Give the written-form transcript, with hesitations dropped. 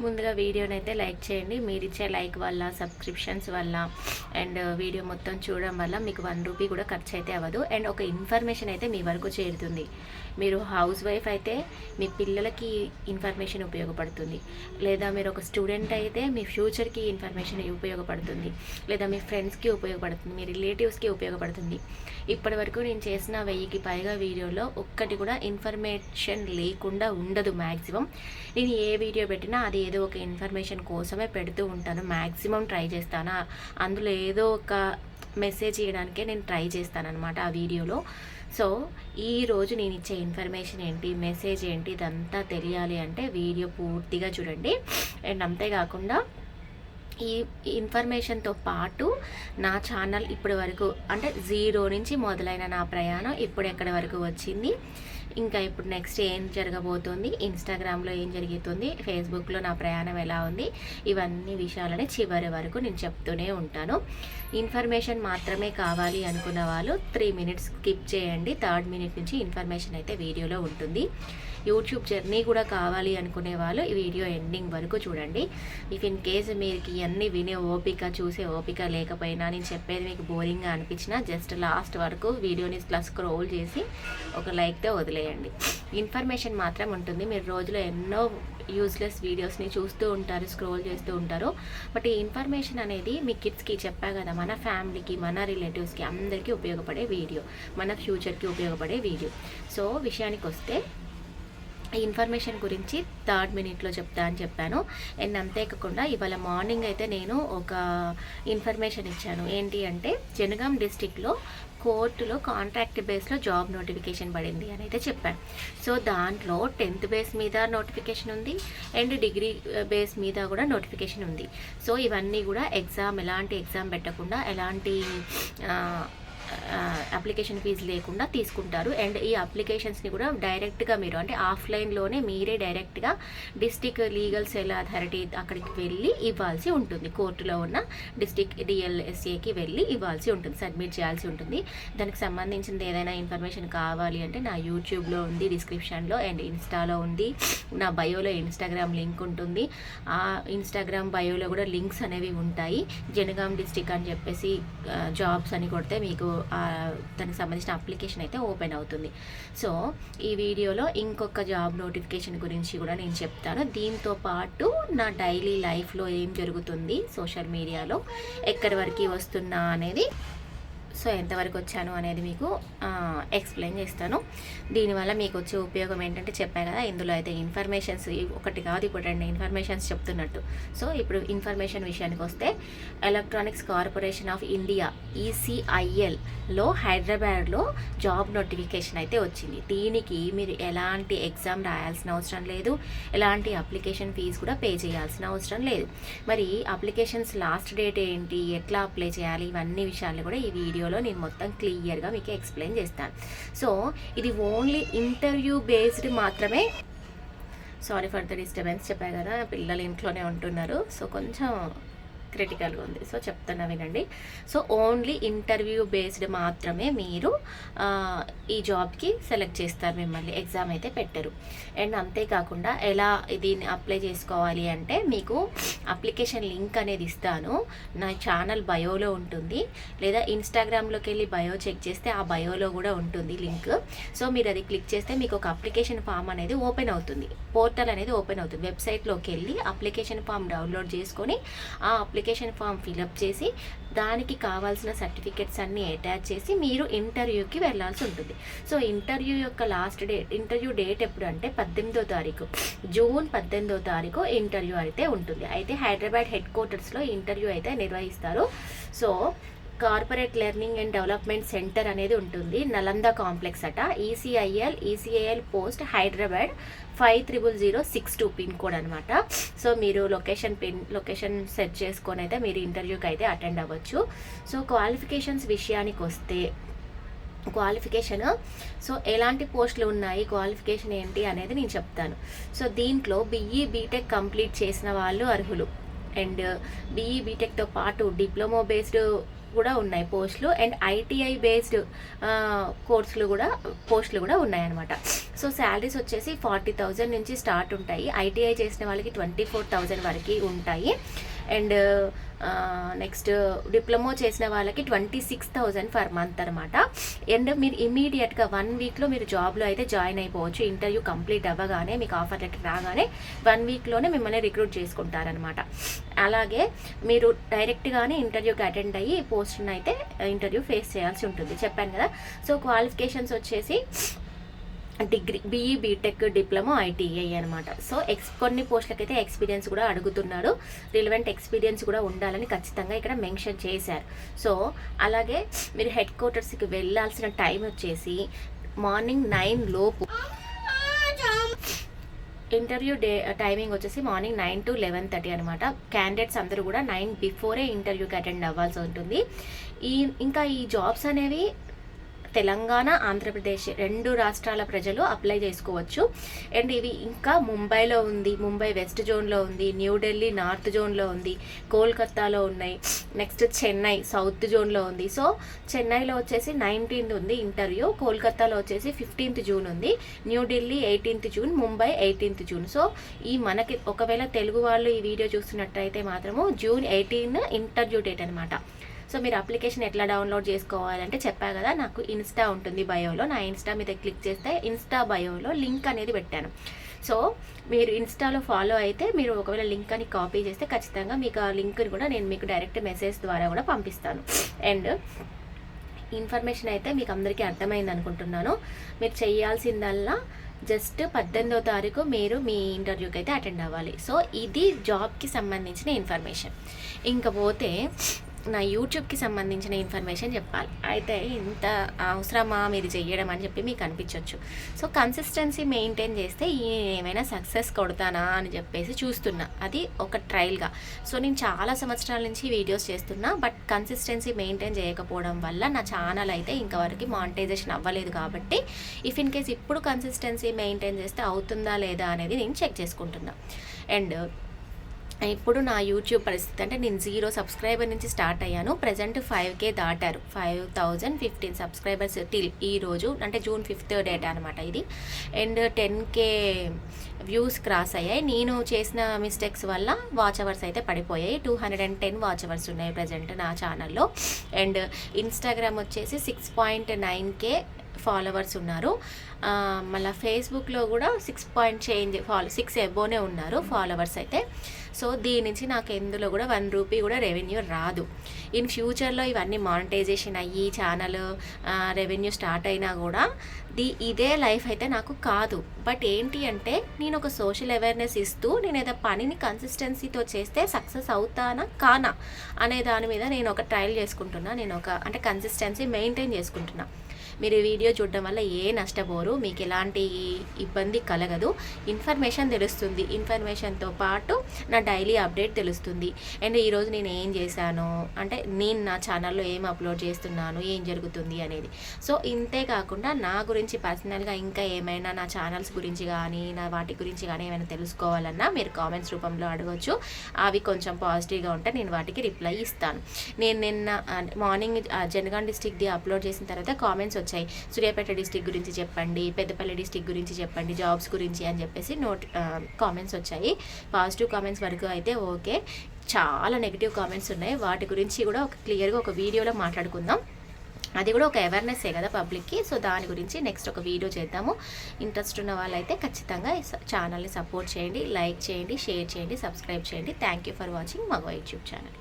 ముందుగా వీడియోనైతే లైక్ చేయండి. మీరు ఇచ్చే లైక్ వల్ల, సబ్స్క్రిప్షన్స్ వల్ల అండ్ వీడియో మొత్తం చూడడం వల్ల మీకు 1 రూపీ కూడా ఖర్చు అయితే అవ్వదు. అండ్ ఒక ఇన్ఫర్మేషన్ అయితే మీ వరకు చేరుతుంది. మీరు హౌస్ వైఫ్ అయితే మీ పిల్లలకి ఇన్ఫర్మేషన్ ఉపయోగపడుతుంది, లేదా మీరు ఒక స్టూడెంట్ అయితే మీ ఫ్యూచర్కి ఇన్ఫర్మేషన్ ఉపయోగపడుతుంది, లేదా మీ ఫ్రెండ్స్కి ఉపయోగపడుతుంది, మీ రిలేటివ్స్కి ఉపయోగపడుతుంది. ఇప్పటి వరకు నేను చేసిన 1000కి పైగా వీడియోలో ఒక్కటి కూడా ఇన్ఫర్మేషన్ లేకుండా ఉండదు. మ్యాక్సిమం నేను ఏ వీడియో పెట్టినా అది ఏదో ఒక ఇన్ఫర్మేషన్ కోసమే పెడుతూ ఉంటాను. మ్యాక్సిమం ట్రై చేస్తాను. అందులో ఏదో ఒక మెసేజ్ ఇవ్వడానికే నేను ట్రై చేస్తాను అనమాట ఆ వీడియోలో. సో ఈరోజు నేను ఇచ్చే ఇన్ఫర్మేషన్ ఏంటి, మెసేజ్ ఏంటి, ఇదంతా తెలియాలి అంటే వీడియో పూర్తిగా చూడండి. అండ్ అంతేకాకుండా ఈ ఇన్ఫర్మేషన్తో పాటు నా ఛానల్ ఇప్పటి వరకు అంటే 0 నుంచి మొదలైన నా ప్రయాణం ఇప్పుడు ఎక్కడి వరకు వచ్చింది, ఇంకా ఇప్పుడు నెక్స్ట్ ఏం జరగబోతుంది, ఇన్స్టాగ్రామ్లో ఏం జరుగుతుంది, ఫేస్బుక్లో నా ప్రయాణం ఎలా ఉంది, ఇవన్నీ విషయాలని చివరి వరకు నేను చెప్తూనే ఉంటాను. ఇన్ఫర్మేషన్ మాత్రమే కావాలి అనుకున్న వాళ్ళు 3 మినిట్స్ స్కిప్ చేయండి. 3rd మినిట్ నుంచి ఇన్ఫర్మేషన్ అయితే వీడియోలో ఉంటుంది. యూట్యూబ్ జర్నీ కూడా కావాలి అనుకునే వాళ్ళు ఈ వీడియో ఎండింగ్ వరకు చూడండి. ఇఫ్ ఇన్ కేస్ మీకు ఇవన్నీ వినే ఓపిక, చూసే ఓపిక లేకపోయినా, నేను చెప్పేది మీకు బోరింగ్గా అనిపించినా జస్ట్ లాస్ట్ వరకు వీడియోని ఇట్లా స్క్రోల్ చేసి ఒక లైక్తో వదిలేయండి. ఇన్ఫర్మేషన్ మాత్రం ఉంటుంది. మీరు రోజులో ఎన్నో యూజ్లెస్ వీడియోస్ని చూస్తూ ఉంటారు, స్క్రోల్ చేస్తూ ఉంటారు. బట్ ఈ ఇన్ఫర్మేషన్ అనేది మీ కిడ్స్కి చెప్పా కదా, మన ఫ్యామిలీకి, మన రిలేటివ్స్కి అందరికీ ఉపయోగపడే వీడియో, మన ఫ్యూచర్కి ఉపయోగపడే వీడియో. సో విషయానికి వస్తే ఈ ఇన్ఫర్మేషన్ గురించి 3rd మినిట్లో చెప్తా అని చెప్పాను. అండ్ అంతేకాకుండా ఇవాళ మార్నింగ్ అయితే నేను ఒక ఇన్ఫర్మేషన్ ఇచ్చాను. ఏంటి అంటే జనగాం డిస్టిక్లో కోర్టులో కాంట్రాక్ట్ బేస్లో జాబ్ నోటిఫికేషన్ పడింది అని అయితే చెప్పాను. సో దాంట్లో 10th బేస్ మీద నోటిఫికేషన్ ఉంది అండ్ డిగ్రీ బేస్ మీద కూడా నోటిఫికేషన్ ఉంది. సో ఇవన్నీ కూడా ఎలాంటి ఎగ్జామ్ పెట్టకుండా, ఎలాంటి అప్లికేషన్ ఫీజు లేకుండా తీసుకుంటారు. అండ్ ఈ అప్లికేషన్స్ని కూడా డైరెక్ట్గా మీరు అంటే ఆఫ్లైన్లోనే మీరే డైరెక్ట్గా డిస్టిక్ లీగల్ సెల్ అథారిటీ అక్కడికి వెళ్ళి ఇవ్వాల్సి ఉంటుంది. కోర్టులో ఉన్న డిస్టిక్ డిఎల్ఎస్ఏకి వెళ్ళి ఇవ్వాల్సి ఉంటుంది, సబ్మిట్ చేయాల్సి ఉంటుంది. దానికి సంబంధించింది ఏదైనా ఇన్ఫర్మేషన్ కావాలి అంటే నా యూట్యూబ్లో ఉంది డిస్క్రిప్షన్లో, అండ్ ఇన్స్టాలో ఉంది, నా బయోలో ఇన్స్టాగ్రామ్ లింక్ ఉంటుంది. ఆ ఇన్స్టాగ్రామ్ బయోలో కూడా లింక్స్ అనేవి ఉంటాయి. జనగాం డిస్టిక్ అని చెప్పేసి జాబ్స్ అని కొడితే మీకు దానికి సంబంధించిన అప్లికేషన్ అయితే ఓపెన్ అవుతుంది. సో ఈ వీడియోలో ఇంకొక జాబ్ నోటిఫికేషన్ గురించి కూడా నేను చెప్తాను. దీంతో పాటు నా డైలీ లైఫ్లో ఏం జరుగుతుంది, సోషల్ మీడియాలో ఎక్కడి వరకు వస్తున్నా అనేది, సో ఎంతవరకు వచ్చాను అనేది మీకు ఎక్స్ప్లెయిన్ చేస్తాను. దీనివల్ల మీకు వచ్చే ఉపయోగం ఏంటంటే చెప్పాను కదా, ఇందులో అయితే ఇన్ఫర్మేషన్స్ ఒకటి కాదు, ఇప్పుడు 2 ఇన్ఫర్మేషన్స్ చెప్తున్నట్టు. సో ఇప్పుడు ఇన్ఫర్మేషన్ విషయానికి వస్తే ఎలక్ట్రానిక్స్ కార్పొరేషన్ ఆఫ్ ఇండియా ECILలో హైదరాబాద్లో జాబ్ నోటిఫికేషన్ అయితే వచ్చింది. దీనికి మీరు ఎలాంటి ఎగ్జామ్ రాయాల్సిన అవసరం లేదు, ఎలాంటి అప్లికేషన్ ఫీజు కూడా పే చేయాల్సిన అవసరం లేదు. మరి అప్లికేషన్స్ లాస్ట్ డేట్ ఏంటి, ఎట్లా అప్లై చేయాలి, ఇవన్నీ విషయాలు కూడా ఈ వీడియోలో నేను మొత్తం క్లియర్గా మీకు ఎక్స్ప్లెయిన్ చేస్తాను. సో ఇది ఓన్లీ ఇంటర్వ్యూ బేస్డ్ మాత్రమే. సారీ ఫర్ ద డిస్టర్బెన్స్, చెప్పాను కదా పిల్లలు ఇంట్లోనే ఉంటున్నారు, సో కొంచెం క్రిటికల్గా ఉంది. సో చెప్తున్నా వినండి. సో ఓన్లీ ఇంటర్వ్యూ బేస్డ్ మాత్రమే మీరు ఈ జాబ్కి సెలెక్ట్ చేస్తారు, మిమ్మల్ని ఎగ్జామ్ అయితే పెట్టరు. అండ్ అంతేకాకుండా ఎలా దీన్ని అప్లై చేసుకోవాలి అంటే మీకు అప్లికేషన్ లింక్ అనేది ఇస్తాను, నా ఛానల్ బయోలో ఉంటుంది, లేదా ఇన్స్టాగ్రామ్లోకి వెళ్ళి బయో చెక్ చేస్తే ఆ బయోలో కూడా ఉంటుంది లింక్. సో మీరు అది క్లిక్ చేస్తే మీకు ఒక అప్లికేషన్ ఫామ్ అనేది ఓపెన్ అవుతుంది, పోర్టల్ అనేది ఓపెన్ అవుతుంది. వెబ్సైట్లోకి వెళ్ళి అప్లికేషన్ ఫామ్ డౌన్లోడ్ చేసుకొని ఆ అప్లికేషన్ ఫామ్ ఫిలప్ చేసి దానికి కావాల్సిన సర్టిఫికెట్స్ అన్నీ అటాచ్ చేసి మీరు ఇంటర్వ్యూకి వెళ్ళాల్సి ఉంటుంది. సో ఇంటర్వ్యూ యొక్క ఇంటర్వ్యూ డేట్ ఎప్పుడు అంటే 18వ తారీఖు, జూన్ 18వ తారీఖు ఇంటర్వ్యూ అయితే ఉంటుంది. అయితే హైదరాబాద్ హెడ్ క్వార్టర్స్లో ఇంటర్వ్యూ అయితే నిర్వహిస్తారు. So corporate learning and development centre అనేది ఉంటుంది, నలంద కాంప్లెక్స్ అట. ECIL post Hyderabad 500062 pin code అనమాట. సో మీరు లొకేషన్ సెట్ చేసుకొని అయితే మీరు ఇంటర్వ్యూకి అయితే అటెండ్ అవ్వచ్చు. సో క్వాలిఫికేషన్స్ విషయానికి వస్తే సో ఎలాంటి పోస్టులు ఉన్నాయి, క్వాలిఫికేషన్ ఏంటి అనేది నేను చెప్తాను. సో దీంట్లో BE/BTech కంప్లీట్ చేసిన వాళ్ళు అర్హులు. అండ్ BE/BTechతో పాటు డిప్లొమా బేస్డ్ కూడా ఉన్నాయి పోస్టులు, అండ్ ఐటీఐ బేస్డ్ పోస్టులు కూడా ఉన్నాయన్నమాట. సో శాలరీస్ వచ్చేసి 40,000 నుంచి స్టార్ట్ ఉంటాయి. ఐటీఐ చేసిన వాళ్ళకి 24,000 వరకు ఉంటాయి. అండ్ నెక్స్ట్ డిప్లొమా చేసిన వాళ్ళకి 26,000 పర్ మంత్ అనమాట. అండ్ మీరు ఇమీడియట్గా 1 వీక్లో మీరు జాబ్లో అయితే జాయిన్ అయిపోవచ్చు. ఇంటర్వ్యూ కంప్లీట్ అవ్వగానే మీకు ఆఫర్ లెటర్ రాగానే 1 వీక్లోనే మిమ్మల్ని రిక్రూట్ చేసుకుంటారనమాట. అలాగే మీరు డైరెక్ట్గానే ఇంటర్వ్యూకి అటెండ్ అయ్యి పోస్ట్ని అయితే ఇంటర్వ్యూ ఫేస్ చేయాల్సి ఉంటుంది. చెప్పాను కదా. సో క్వాలిఫికేషన్స్ వచ్చేసి degree, BE, BTech, diploma, ITI అనమాట. సో కొన్ని పోస్టులకైతే ఎక్స్పీరియన్స్ కూడా అడుగుతున్నాడు. రిలవెంట్ ఎక్స్పీరియన్స్ కూడా ఉండాలని ఖచ్చితంగా ఇక్కడ మెన్షన్ చేశారు. సో అలాగే మీరు హెడ్ క్వార్టర్స్కి వెళ్ళాల్సిన టైం వచ్చేసి మార్నింగ్ 9 లోపు. ఇంటర్వ్యూ టైమింగ్ వచ్చేసి మార్నింగ్ 9 to 11:30 అనమాట. క్యాండిడేట్స్ అందరూ కూడా 9 బిఫోరే ఇంటర్వ్యూకి అటెండ్ అవ్వాల్సి ఉంటుంది. ఇంకా ఈ జాబ్స్ అనేవి తెలంగాణ, ఆంధ్రప్రదేశ్ 2 రాష్ట్రాల ప్రజలు అప్లై చేసుకోవచ్చు. అండ్ ఇవి ఇంకా ముంబైలో ఉంది, ముంబై వెస్ట్ జోన్లో ఉంది, న్యూఢిల్లీ నార్త్ జోన్లో ఉంది, కోల్కతాలో ఉన్నాయి, నెక్స్ట్ చెన్నై సౌత్ జోన్లో ఉంది. సో చెన్నైలో వచ్చేసి 19th ఉంది ఇంటర్వ్యూ, కోల్కతాలో వచ్చేసి 15th జూన్ ఉంది, New Delhi 18th June, Mumbai 18th June. So మనకి ఒకవేళ తెలుగు వాళ్ళు ఈ వీడియో చూస్తున్నట్టయితే మాత్రము June 18 ఇంటర్వ్యూ డేట్ అనమాట. సో మీరు అప్లికేషన్ ఎట్లా డౌన్లోడ్ చేసుకోవాలంటే చెప్పా కదా, నాకు ఇన్స్టా ఉంటుంది బయోలో. నా ఇన్స్టా మీద క్లిక్ చేస్తే ఇన్స్టా బయోలో లింక్ అనేది పెట్టాను. సో మీరు ఇన్స్టాలో ఫాలో అయితే మీరు ఒకవేళ లింక్ అని కాపీ చేస్తే ఖచ్చితంగా మీకు ఆ లింక్ని కూడా నేను మీకు డైరెక్ట్ మెసేజ్ ద్వారా కూడా పంపిస్తాను. అండ్ ఇన్ఫర్మేషన్ అయితే మీకు అందరికీ అర్థమైంది అనుకుంటున్నాను. మీరు చేయాల్సిందల్లా జస్ట్ 18వ తారీఖు మీరు మీ ఇంటర్వ్యూకి అయితే అటెండ్ అవ్వాలి. సో ఇది జాబ్కి సంబంధించిన ఇన్ఫర్మేషన్. ఇంకా పోతే నా యూట్యూబ్కి సంబంధించిన ఇన్ఫర్మేషన్ చెప్పాలి. అయితే ఇంత అవసరమా మీరు చెయ్యడం అని చెప్పి మీకు అనిపించవచ్చు. సో కన్సిస్టెన్సీ మెయింటైన్ చేస్తే ఏమైనా సక్సెస్ కొడతానా అని చెప్పేసి చూస్తున్నా, అది ఒక ట్రయల్గా. సో నేను చాలా సంవత్సరాల నుంచి వీడియోస్ చేస్తున్నా, బట్ కన్సిస్టెన్సీ మెయింటైన్ చేయకపోవడం వల్ల నా ఛానల్ అయితే ఇంతవరకు మానిటైజేషన్ అవ్వలేదు. కాబట్టి ఇఫ్ ఇన్ కేస్ ఇప్పుడు కన్సిస్టెన్సీ మెయింటైన్ చేస్తే అవుతుందా లేదా అనేది నేను చెక్ చేసుకుంటున్నా. అండ్ ఇప్పుడు నా యూట్యూబ్ పరిస్థితి అంటే నేను 0 సబ్స్క్రైబర్ నుంచి స్టార్ట్ అయ్యాను. ప్రజెంట్ 5K దాటారు, 5,015 సబ్స్క్రైబర్స్ టిల్ ఈరోజు, అంటే June 5th డేటా అనమాట ఇది. అండ్ 10K వ్యూస్ క్రాస్ అయ్యాయి. నేను చేసిన మిస్టేక్స్ వల్ల వాచ్ అవర్స్ అయితే పడిపోయాయి. 210 వాచ్ అవర్స్ ఉన్నాయి ప్రజెంట్ నా ఛానల్లో. అండ్ ఇన్స్టాగ్రామ్ వచ్చేసి 6.9K ఫాలోవర్స్ ఉన్నారు. మళ్ళీ ఫేస్బుక్లో కూడా 6 అబోనే ఉన్నారు ఫాలోవర్స్ అయితే. సో దీని నుంచి నాకు ఎందులో కూడా 1 రూపీ కూడా రెవెన్యూ రాదు. ఇన్ ఫ్యూచర్లో ఇవన్నీ మానిటైజేషన్ అయ్యి ఛానల్ రెవెన్యూ స్టార్ట్ అయినా కూడా ఇదే లైఫ్ అయితే నాకు కాదు. బట్ ఏంటి అంటే నేను ఒక సోషల్ అవేర్నెస్ ఇస్తూ నేను ఏదో పనిని కన్సిస్టెన్సీతో చేస్తే సక్సెస్ అవుతానా కానా అనే దాని మీద నేను ఒక ట్రయల్ చేసుకుంటున్నా. నేను అంటే కన్సిస్టెన్సీ మెయింటైన్ చేసుకుంటున్నా. మీరు ఈ వీడియో చూడడం వల్ల నష్టపోరు, మీకు ఎలాంటి ఇబ్బంది కలగదు. ఇన్ఫర్మేషన్ తెలుస్తుంది, ఇన్ఫర్మేషన్తో పాటు నా డైలీ అప్డేట్ తెలుస్తుంది. అండ్ ఈరోజు నేను ఏం చేశాను అంటే నేను నా ఛానల్లో ఏం అప్లోడ్ చేస్తున్నాను, ఏం జరుగుతుంది అనేది. సో ఇంతే కాకుండా నా గురించి పర్సనల్గా ఇంకా ఏమైనా నా ఛానల్స్ గురించి కానీ నా వాటి గురించి కానీ ఏమైనా తెలుసుకోవాలన్నా మీరు కామెంట్స్ రూపంలో అడగవచ్చు. అవి కొంచెం పాజిటివ్గా ఉంటే నేను వాటికి రిప్లై ఇస్తాను. నేను నిన్న మార్నింగ్ జనగాం డిస్ట్రిక్ట్ది అప్లోడ్ చేసిన తర్వాత కామెంట్స్ వచ్చాయి, సూర్యాపేట డిస్ట్రిక్ట్ గురించి చెప్పండి, పెద్దపల్లి డిస్ట్రిక్ట్ గురించి చెప్పండి, జాబ్స్ గురించి అని చెప్పేసి కామెంట్స్ వచ్చాయి. పాజిటివ్ కామెంట్స్ వరకు అయితే ఓకే, చాలా నెగిటివ్ కామెంట్స్ ఉన్నాయి. వాటి గురించి కూడా క్లియర్గా ఒక వీడియోలో మాట్లాడుకుందాం. అది కూడా ఒక అవేర్నెస్సే కదా పబ్లిక్కి. సో దాని గురించి నెక్స్ట్ ఒక వీడియో చేద్దాము. ఇంట్రెస్ట్ ఉన్న వాళ్ళైతే ఖచ్చితంగా ఛానల్ని సపోర్ట్ చేయండి, లైక్ చేయండి, షేర్ చేయండి, సబ్స్క్రైబ్ చేయండి. థ్యాంక్ యూ ఫర్ వాచింగ్ మగవా యూట్యూబ్ ఛానల్.